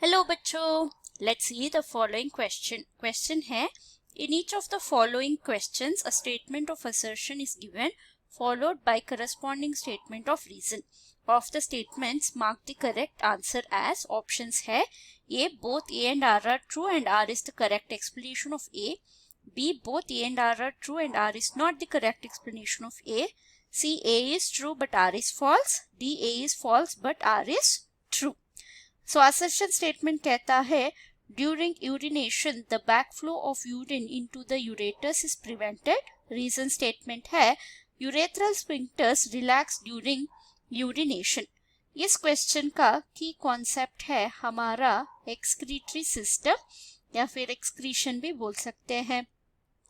Hello बच्चों, let's see the following question है in each of the following questions a statement of assertion is given followed by corresponding statement of reason. Of the statements, mark the correct answer as options है A. Both A and R are true and R is the correct explanation of A. B. Both A and R are true and R is not the correct explanation of A. C. A is true but R is false. D. A is false but R is true. So assertion statement कहता है during urination the backflow of urine into the ureters is prevented. Reason statement है urethral sphincters relax during urination. इस question का की concept है हमारा excretory system या फिर एक्सक्रीशन भी बोल सकते हैं.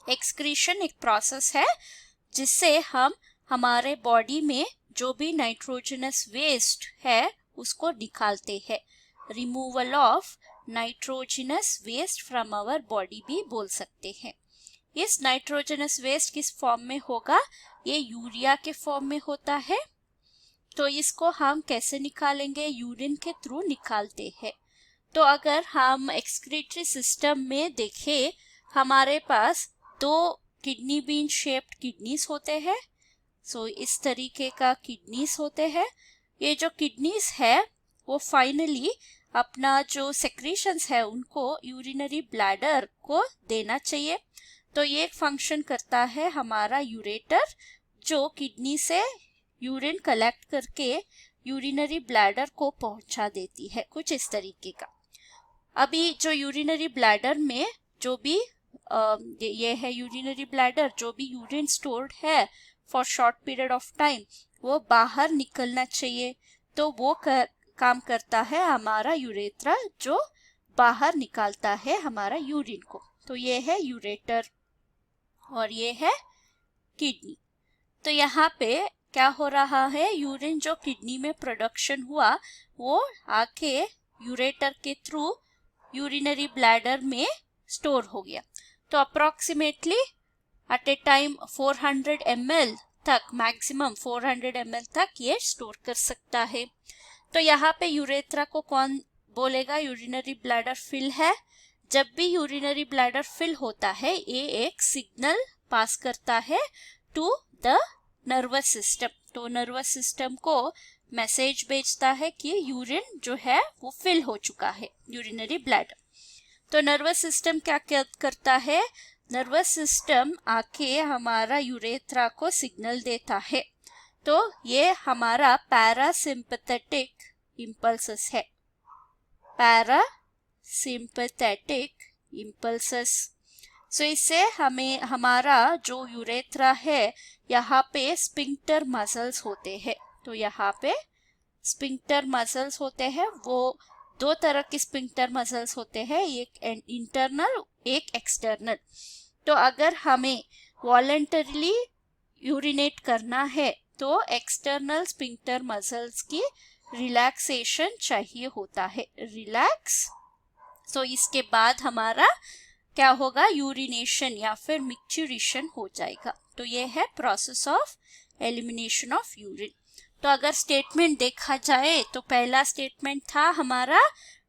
एक्सक्रीशन एक प्रोसेस है जिससे हम हमारे बॉडी में जो भी नाइट्रोजनस वेस्ट है उसको निकालते हैं. Removal of nitrogenous waste from our body भी बोल सकते हैं. इस नाइट्रोजनस वेस्ट किस फॉर्म में होगा? ये यूरिया के फॉर्म में होता है. तो इसको हम कैसे निकालेंगे? यूरिन के थ्रू निकालते हैं. तो अगर हम एक्सक्रीटरी सिस्टम में देखें, हमारे पास दो किडनी बीन शेप्ड किडनीज होते हैं. सो इस तरीके का किडनीज होते हैं. ये जो किडनीज है वो फाइनली अपना जो सेक्रीशंस है उनको यूरिनरी ब्लैडर को देना चाहिए. तो ये एक फंक्शन करता है हमारा यूरेटर, जो किडनी से यूरिन कलेक्ट करके यूरिनरी ब्लैडर को पहुंचा देती है, कुछ इस तरीके का. अभी जो यूरिनरी ब्लैडर में जो भी ये है यूरिनरी ब्लैडर, जो भी यूरिन स्टोर्ड है for short period of time वो बाहर निकलना चाहिए. तो वो काम करता है हमारा यूरेथ्रा, जो बाहर निकालता है हमारा यूरिन को. तो ये है यूरेटर और ये है किडनी. तो यहाँ पे क्या हो रहा है, यूरिन जो किडनी में प्रोडक्शन हुआ वो आके यूरेटर के थ्रू यूरिनरी ब्लैडर में स्टोर हो गया. तो approximately at a time 400 ml तक, मैक्सिमम 400 ml तक ये स्टोर कर सकता है. तो यहाँ पे यूरेथ्रा को कौन बोलेगा? यूरिनरी ब्लैडर फिल है. जब भी यूरिनरी ब्लैडर फिल होता है ये एक सिग्नल पास करता है टू द नर्वस सिस्टम. तो नर्वस सिस्टम को मैसेज भेजता है कि यूरिन जो है वो फिल हो चुका है, यूरिनरी ब्लैडर. तो नर्वस सिस्टम क्या करता है? नर्वस सिस्टम आके हमारा यूरेथ्रा को सिग्नल देता है. तो ये हमारा पैरासिम्पैथेटिक इम्पल्सेस है. Parasympathetic impulses. सो इससे हमें हमारा जो यूरेथ्रा है यहाँ पे स्पिंक्टर मसल्स होते हैं. तो यहाँ पे स्पिंक्टर मसल्स होते हैं. वो दो तरह के स्पिंक्टर मसल्स होते हैं, एक इंटरनल एक एक्सटर्नल. तो अगर हमें वॉलंटरीली यूरिनेट करना है तो एक्सटर्नल स्पिंक्टर मसल्स की रिलैक्सेशन चाहिए होता है, रिलैक्स. सो इसके बाद हमारा क्या होगा? यूरिनेशन या फिर मिक्चुरेशन हो जाएगा. तो ये है process of elimination of urine. तो अगर स्टेटमेंट देखा जाए तो पहला स्टेटमेंट था हमारा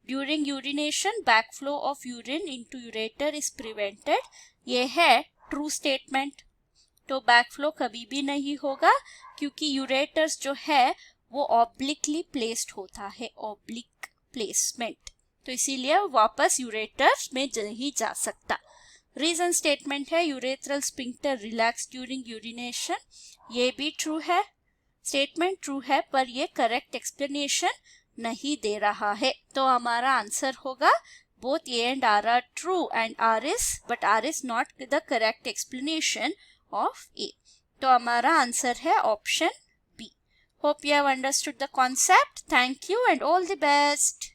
during urination backflow of urine into ureter is prevented. ये है ट्रू स्टेटमेंट. तो बैकफ्लो कभी भी नहीं होगा क्योंकि यूरेटर्स जो है वो ऑब्लिकली प्लेस्ड होता है, ऑब्लिक प्लेसमेंट. तो इसीलिए वापस यूरेटर्स में नहीं जा सकता. रीजन स्टेटमेंट है urethral sphincter relax during urination. ये भी ट्रू है, स्टेटमेंट ट्रू है, पर ये करेक्ट एक्सप्लेनेशन नहीं दे रहा है. तो हमारा आंसर होगा both A and R are true and but R is not the correct explanation of A. तो हमारा आंसर है option B. Hope you have understood the concept. Thank you and all the best.